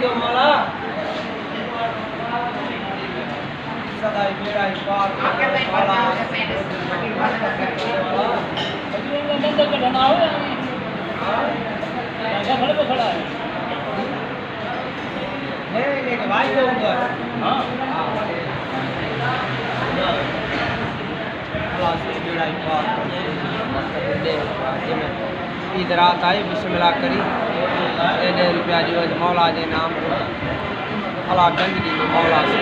दो मौला सदाई बेड़ा पार मौला अंदर का ढना हो या खड़े पे खड़ा है नहीं भाई को ऊपर हां मौला से बेड़ा पार इधर आता है बिस्मिल्लाह करी ₹1 जो मौला के नाम अल्लाह गंज दी मौला से